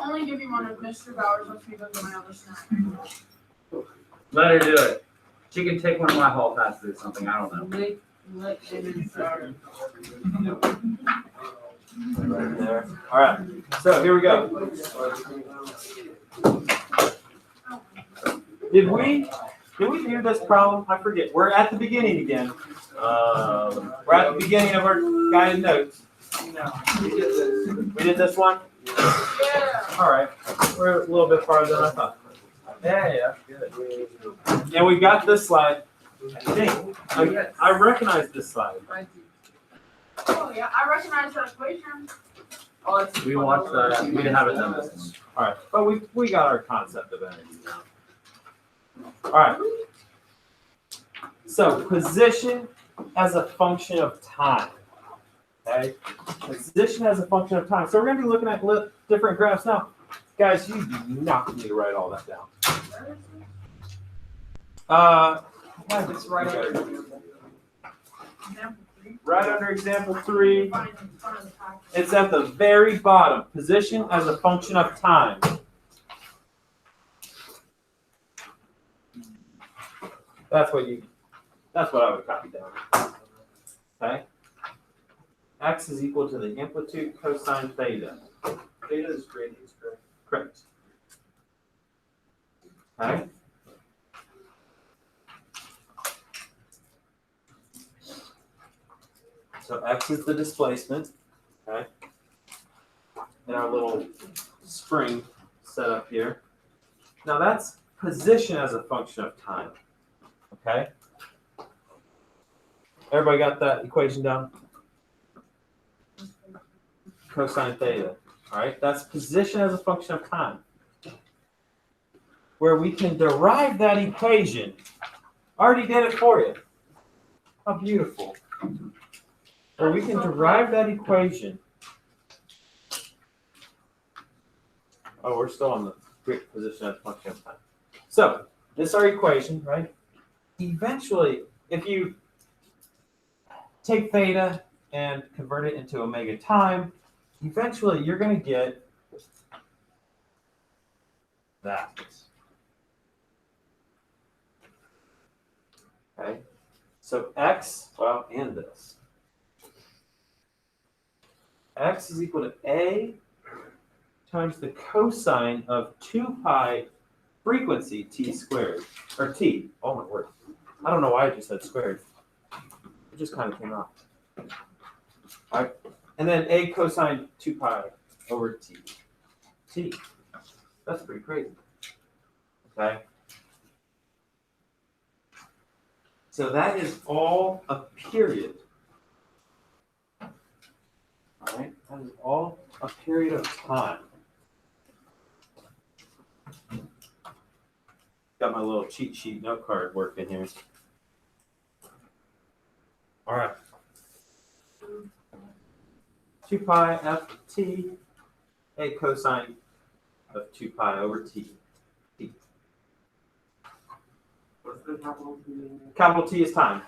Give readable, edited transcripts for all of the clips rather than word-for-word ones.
only give you one of Mr. Bowers. Let's move on to my other snack. Let her do it. She can take one of my hall passes or something. I don't know. Let it start. Right there. All right. So here we go. Did we do this problem? I forget. We're at the beginning again. We're at the beginning of our guided notes. No. We did this one? Yeah. All right. We're a little bit farther than I thought. Yeah, good. And we've got this slide. I think. I recognize this slide. Oh yeah, I recognize that equation. Oh, it's We watched that. We didn't have it done. All right. But we got our concept of energy now. All right. So position as a function of time. Okay. Position as a function of time. So we're going to be looking at different graphs now. Guys, you do not need to write all that down. It's right under Right under example 3. It's at the very bottom. Position as a function of time. That's what I would copy down. Okay. X is equal to the amplitude cosine theta. Theta is radius, correct? Correct. Okay. So X is the displacement, okay? And our little spring set up here. Now that's position as a function of time, okay? Everybody got that equation down? Cosine theta, all right? That's position as a function of time. Where we can derive that equation. Already did it for you. How beautiful. Where we can derive that equation. Oh, we're still on the great position as a function of time. So, this is our equation, right? Eventually, if you take theta and convert it into omega time, eventually you're going to get that. Okay? So X, well, and this. X is equal to A times the cosine of 2 pi frequency t squared, or t, oh my word. I don't know why I just said squared. It just kind of came out. All right, and then A cosine 2 pi over t. T, that's pretty crazy. Okay. So that is all a period. All right, that is all a period of time. Got my little cheat sheet note card working here. All right. 2 pi f t, a cosine of 2 pi over t. T. What's the capital T? Capital T is time.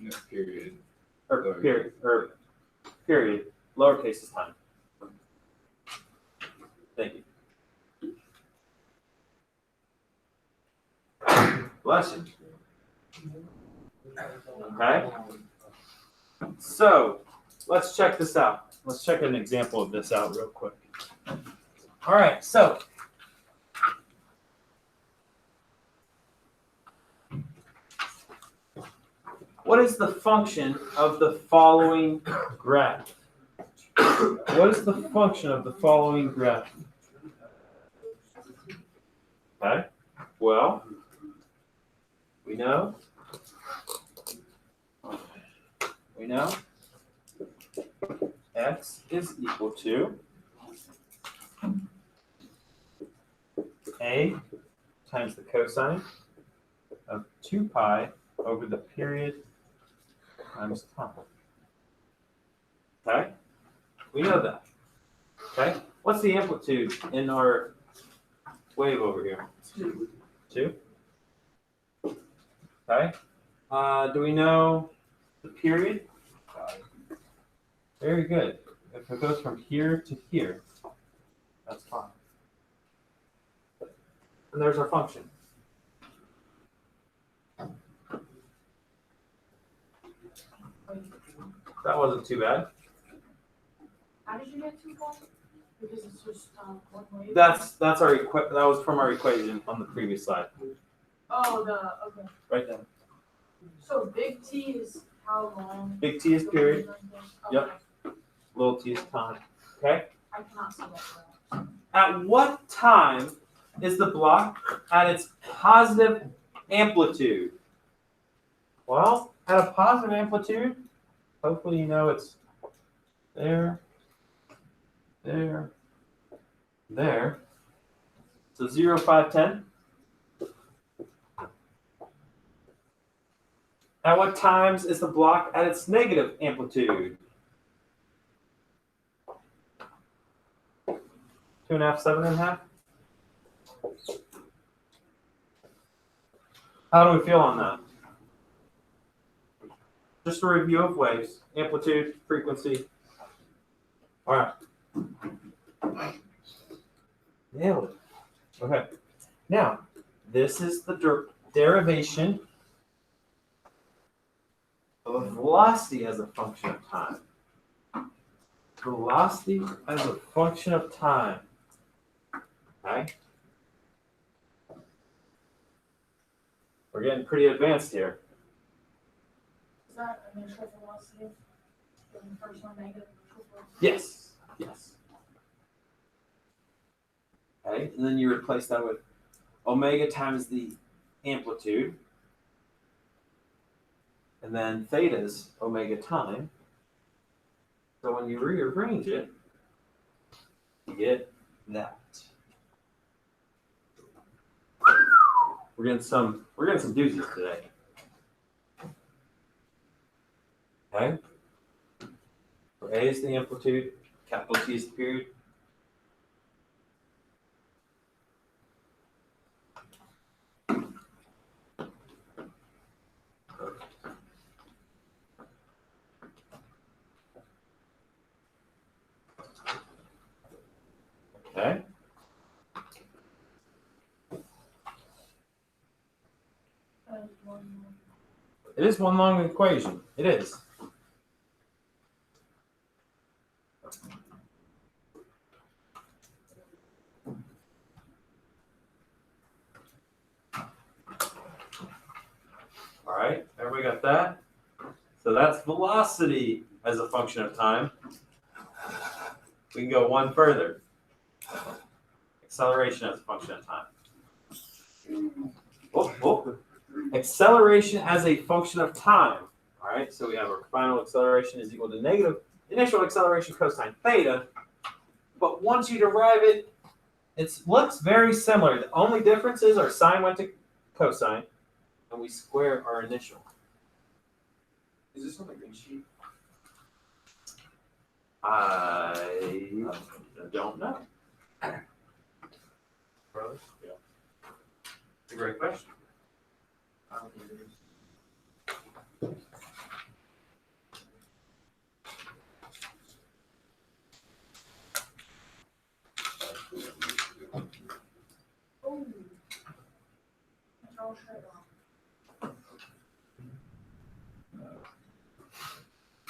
No, period. Or period. Lowercase is time. Thank you. Bless you. Okay. So let's check this out. Let's check an example of this out real quick. All right. So what is the function of the following graph? What is the function of the following graph? Okay. Well, we know x is equal to a times the cosine of 2 pi over the period times time. Okay? We know that. Okay? What's the amplitude in our wave over here? 2. Okay? Do we know the period? Very good. If it goes from here to here, That's fine. And there's our function. That wasn't too bad. How did you get 2 pi? Because it's just one way. That's our that was from our equation on the previous slide. Oh, okay. Right then. So big T is how long? Big T is period. Okay. Yep. Little t is time. Okay? I cannot see that. At what time is the block at its positive amplitude? Well, at a positive amplitude, hopefully you know it's there, there, there. So 0, 5, 10. At what times is the block at its negative amplitude? 2.5, 7.5. How do we feel on that? Just a review of waves, amplitude, frequency. All right. Nailed it. Okay. Now, this is the derivation of velocity as a function of time. Velocity as a function of time. Okay? We're getting pretty advanced here. Is that initial velocity? The first one negative initial velocity? Yes. Yes. Okay, and then you replace that with omega times the amplitude. And then theta is omega time. So when you rearrange it, you get that. We're getting some doozies today. Okay? So A is the amplitude, capital T is the period. Okay. It is one long equation. It is. All right, everybody got that? So that's velocity as a function of time. We can go one further. Acceleration as a function of time. Oh. Acceleration as a function of time. All right, so we have our final acceleration is equal to negative initial acceleration cosine theta. But once you derive it, it looks very similar. The only difference is our sine went to cosine, and we square our initial. Is this on the green sheet? I don't know. Really? Yeah. It's a great question. I don't think it is. Oh. It's all straight on.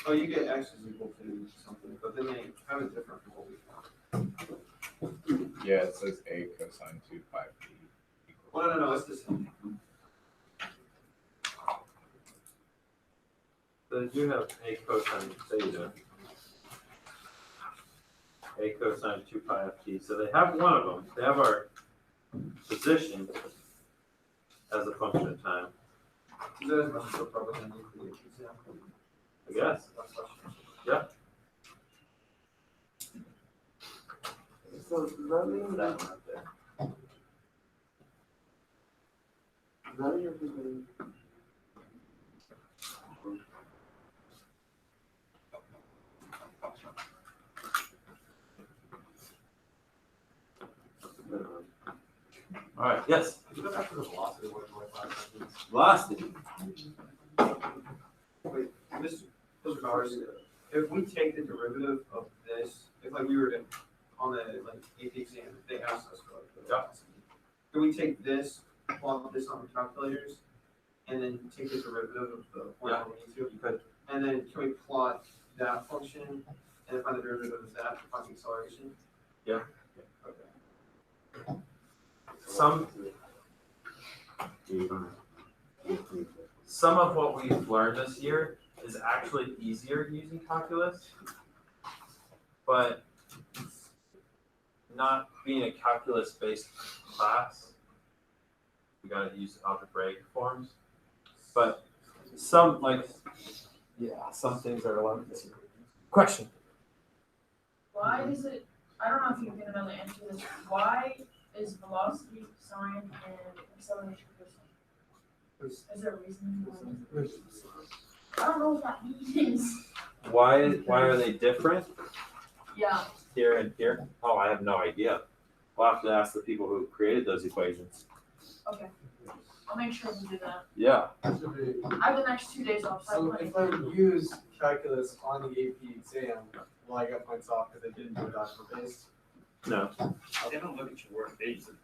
Oh, you get x is equal to something, but then they have it different from what we found. Yeah, it says a cosine 2 pi p. Well, no, it's the same. So they do have a cosine theta. A cosine 2 pi ft. So they have one of them. They have our position as a function of time, Is that as much as a probability for the example? I guess. Yeah. So does that mean That one up there. Is that your opinion? All right. Yes. Could you go back to the velocity of what it was last time? Velocity. Wait, this, those regards, if we take the derivative of this, if like we were to on the like AP exam, they asked us for like the velocity. Can we take this, plug this on the calculators, and then take the derivative of the point Yeah. we need to? You could. And then can we plot that function and then find the derivative of that to find the acceleration? Yeah. Okay. Some of what we've learned this year is actually easier using calculus, but not being a calculus-based class, we gotta use algebraic forms. But some some things are allowed this year. Question. Why is it, I don't know if you're gonna know the answer to this, why is velocity sine and acceleration cosine? Is there a reason why? I don't know what that means. Why are they different Yeah, here and here? Oh, I have no idea. We'll have to ask the people who created those equations. okay. I'll make sure to do that. Yeah. I have the next 2 days off. So if I use calculus on the AP exam, will I get points off because I didn't do it algebra based? No. They don't look at your work, they use it.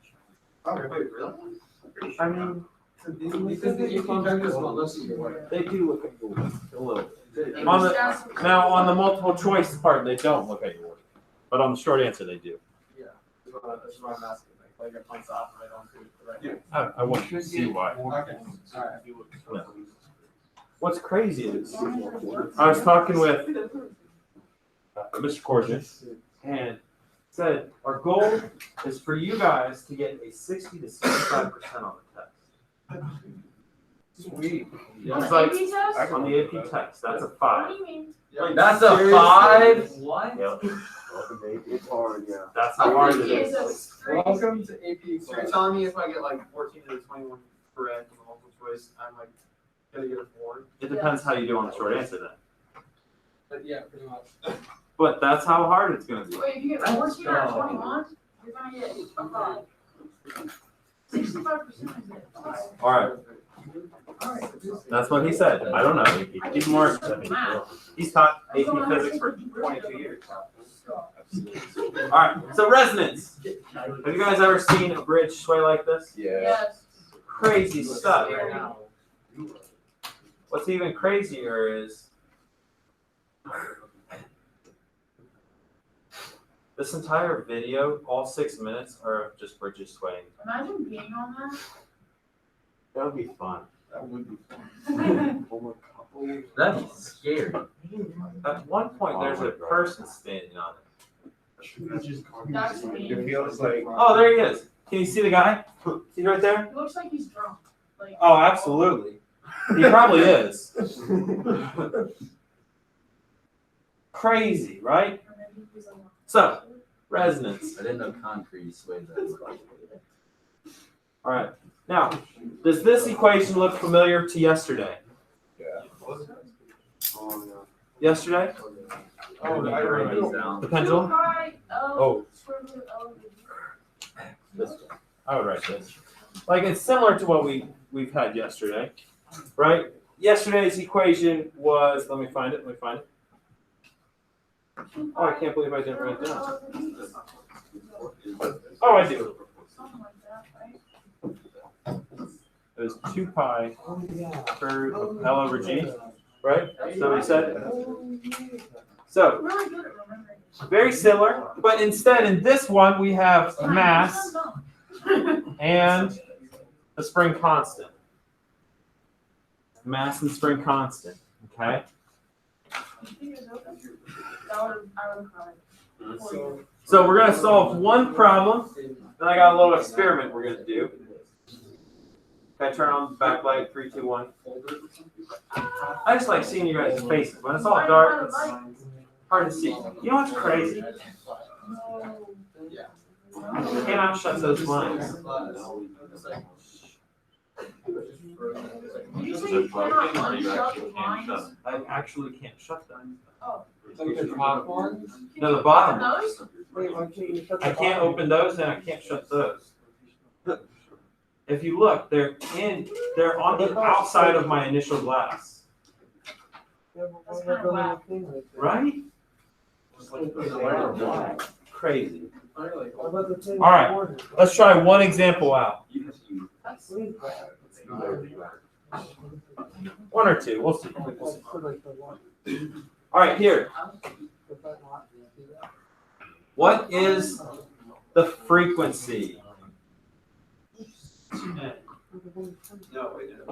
Oh, wait, really? I mean, Because the AP calculus won't listen to your work. they do look at your work a little. Maybe On the- just ask- Now, on the multiple choice part, they don't look at your work, but on the short answer, they do. Yeah, that's what I'm asking. Like, will I get points off if I don't do it correctly? I wouldn't see why. Okay, alright. What's crazy is, I was talking with Mr. Corjan, and said, our goal is for you guys to get a 60 to 65% on the test. Sweet. On It's the like, AP test? on the AP text, that's a What 5. do you mean? That's a 5? What? Yep. It's hard, yeah. That's how hard it AP is is. a straight. Welcome to AP So you're exam. telling me if I get like 14 to the 21 correct in the multiple choice, I'm like gonna get a 4? It depends how you do on the short answer then. But yeah, pretty much. But that's how hard it's gonna be. Wait, if you get 14 or 21, you're gonna get a 5. 65% is it? 5. All right, Alright. that's what he said. I don't know. He's more, he's taught AP That's all physics I'm for saying. 22 years. All right, so resonance. Have you guys ever seen a bridge sway like this? Yeah. Yes. Crazy stuff. Scary. What's even crazier is this entire video, all 6 minutes, are of just bridges swaying. Imagine being on That would be fun. That would be that. That'd be scary. At one point, there's a person standing on it. That's me. It feels like Oh, there he is. Can you see the guy? He's right there? He looks like he's drunk. Like, Oh, absolutely. He probably is. Crazy, right? or maybe he's like- So, resonance. I didn't know concrete swayed that much. All right. Now, does this equation look familiar to yesterday? yeah. Yesterday? Oh, I Write remember. these down. The pendulum? 2pi L Oh. square root of L. This one. I would write this. Like, it's similar to what we've had yesterday, right? Yesterday's equation was, let me find it. Oh, I can't believe I didn't write it down. Oh, I do. Something like that, right? It was 2 pi Oh, yeah. per L over G, right? That's So we right. said, so Really good at remembering. very similar, but instead in this one, we have mass and the spring constant. Mass and spring constant, okay? So we're gonna solve one problem, then I got a little experiment we're gonna do. Can I turn on the backlight, 3, 2, 1? I just like seeing you guys' faces. When it's all dark, it's hard to see. You know what's crazy? You cannot shut those blinds. Did you say you cannot unshut the blinds? I actually can't shut them. Like the top one? No, the bottom Those? Wait, why can't you shut the I can't bottom? open those and I can't shut those. If you look, they're on the outside of my initial glass, Yeah, but why That's not kinda go whack. little thing like that? right? Just like put it there or why? crazy. I like. All right, let's try one example out. That's One or two, we'll see. All right, here. What is the frequency? No, wait, no.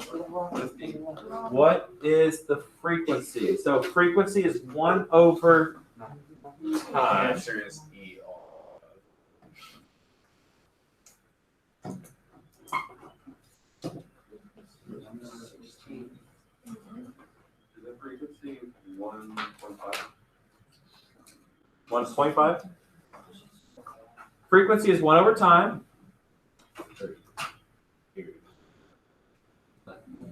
What is the frequency? So frequency is 1 over The time. answer is E all. Is the frequency 1.5? 1.5? Frequency is 1 over time.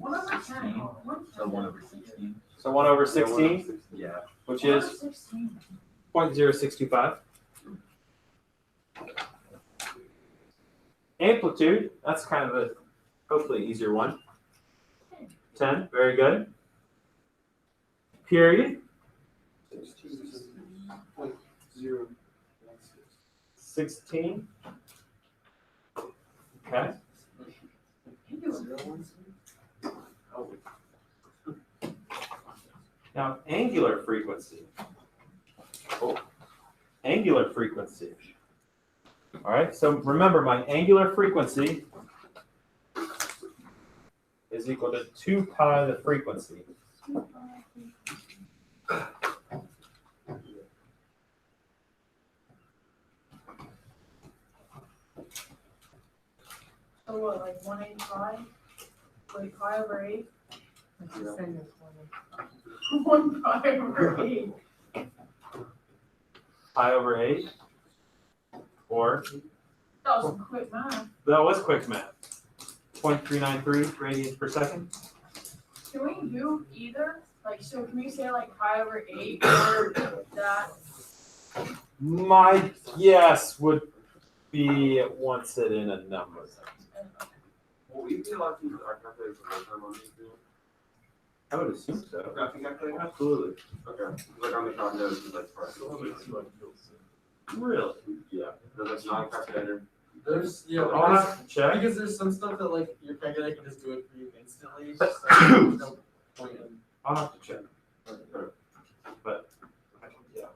1/10. So 1/16. So 1 over 16, Yeah. which is 16. 0.0625. Amplitude, that's kind of a hopefully easier one. 10, very good. Period, 16. Okay. Now, angular frequency. Oh, angular frequency. All right, so remember my angular frequency is equal to 2 pi the frequency. So what, like 185? Like pi over 8? 1 pi over 8. Pi over 8. Or, That was some quick math. that was quick math. 0.393 radians per second. Can we do either? Like, so can we say like pi over 8 or that? My guess would be it wants it in a number. Will we be allowed to use our calculator for one time on these? I would assume so. Graphing calculator? Absolutely. Okay. Like on the calculator, it's like price. Really? Yeah. There's a non-calculator. There's, yeah, I'll have to check. because there's some stuff that like your calculator can just do it for you instantly. It's just, like, there's no point in. I'll have to check. But, yeah.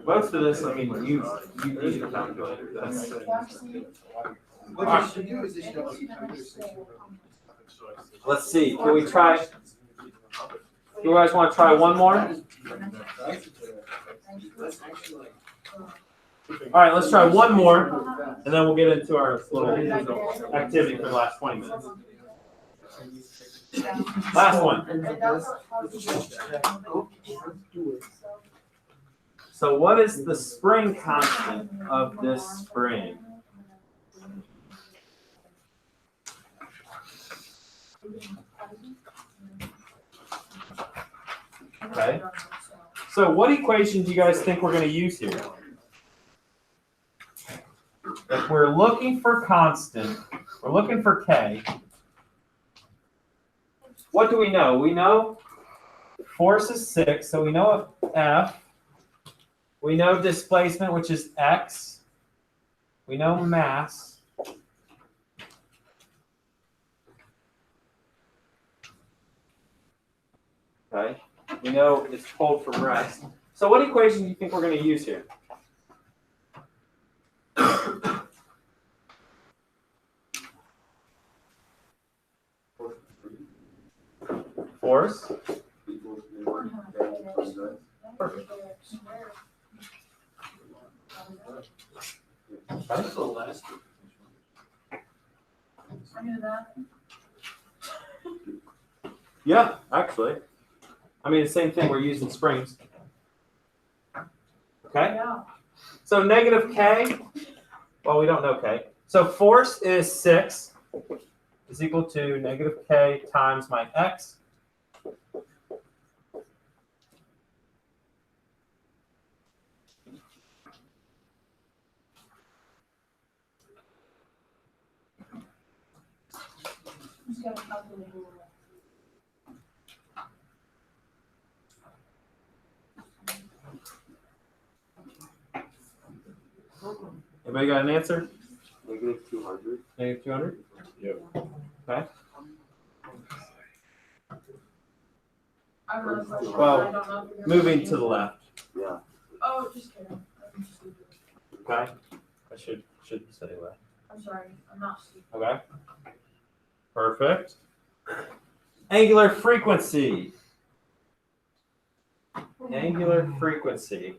Most of this, I mean, you need a calculator. That's What you should do is you should have a computer section. Let's see. Can we try? You guys want to try one more? All That's actually like. right, let's try one more, and then we'll get into our little activity for the last 20 minutes. Last one. So what is the spring constant of this spring? Okay. So what equation do you guys think we're going to use here? If we're looking for constant, we're looking for K. What do we know? We know force is 6, so we know F. We know displacement, which is X. We know mass. Okay. We know it's pulled from rest. So what equation do you think we're going to use here? Force. Perfect. That's the last. I knew that. Yeah, actually. I mean, the same thing we're using springs. Okay? Yeah. So negative K, well, we don't know K. So force is 6 is equal to negative K times my X. Just gotta calculate it. Anybody got an answer? Negative 200. Negative 200? Yep. Okay. I have another question. Well, I don't know if you're Moving gonna to the answer. left. Yeah. Oh, just kidding. I'm stupid. Okay. I should say left. I'm sorry. I'm not stupid. Okay. Perfect. Angular frequency. Angular frequency.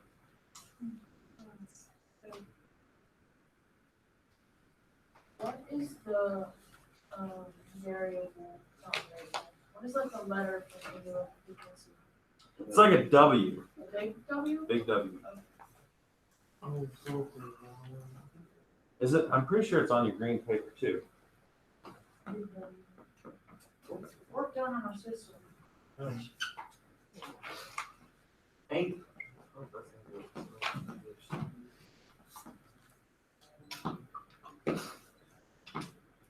What is the variable? Not variable. What is like the letter for angular frequency? It's like a W. A big W? Big W. Is it? I'm pretty sure it's on your green paper too. Big W. Work done on our system. I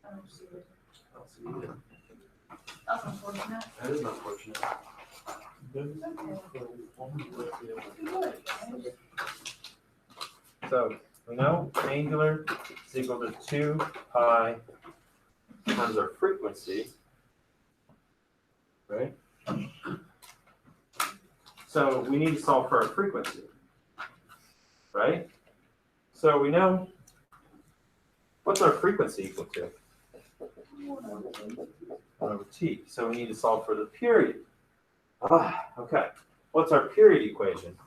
don't see it. That's unfortunate. That is unfortunate. It's okay. Good, guys. So we know angular is equal to 2 pi times our frequency, right? So we need to solve for our frequency, right? So we know, what's our frequency equal to? 1 over t. So we need to solve for the period. Okay. What's our period equation?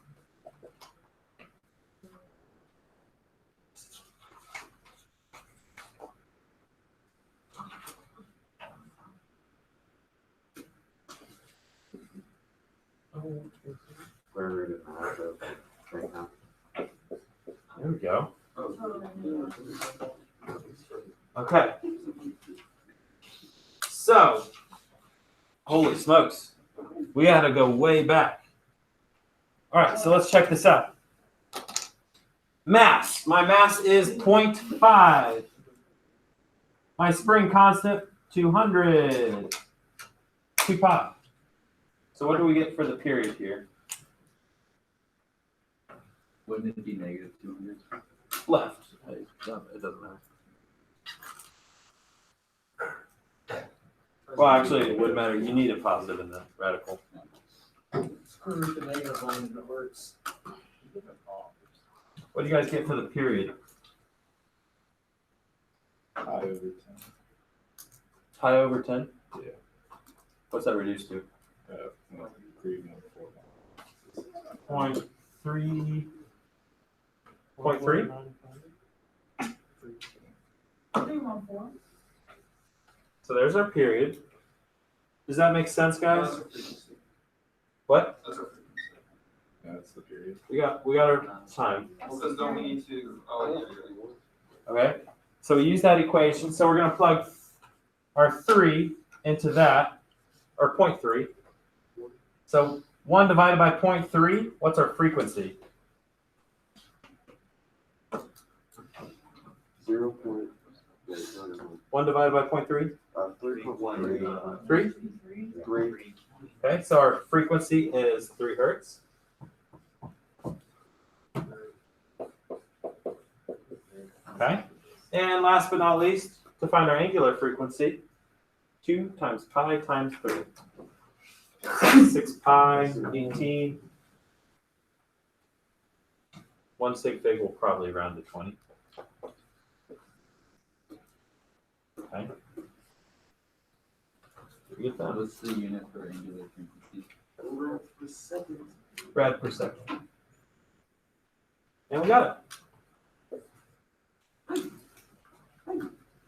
Square root of half of right now. There we go. Totally new. Okay. So, holy smokes, we got to go way back. All right, so let's check this out. Mass. My mass is 0.5. My spring constant, 200. 2 pi. So what do we get for the period here? Wouldn't it be negative 200? Left. It doesn't matter. Well, actually, it would matter. You need a positive in the radical. Screw with the negative one and it works. What do you guys get for the period? Pi over 10. Pi over 10? Yeah. What's that reduced to? 0.3. 0.3? 314. So there's our period. Does that make sense, guys? What? That's our frequency. That's the period. We got our time. Well, because don't we need to, Okay. So we use that equation. So we're gonna plug our 3 into that, or 0.3. So 1 divided by 0.3, what's our frequency? 0. Point, 1 divided by 0.3? 3.1. 3? 3. Okay, so our frequency is 3 hertz. Okay, and last but not least, to find our angular frequency, 2 times pi times 3. 6 pi, 18. 1 sig fig will probably round to 20. Okay. Did we get that? What's the unit for angular frequency? Rad per second. And we got it.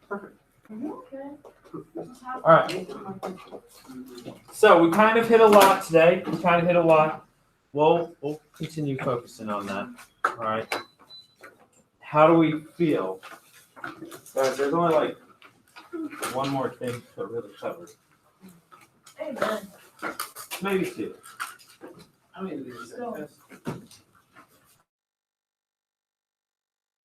Perfect. Okay. All right. So we kind of hit a lot today. We'll continue focusing on that. All right. How do we feel? Guys, there's only like one more thing to really cover. Amen. Maybe 2. I mean, Still.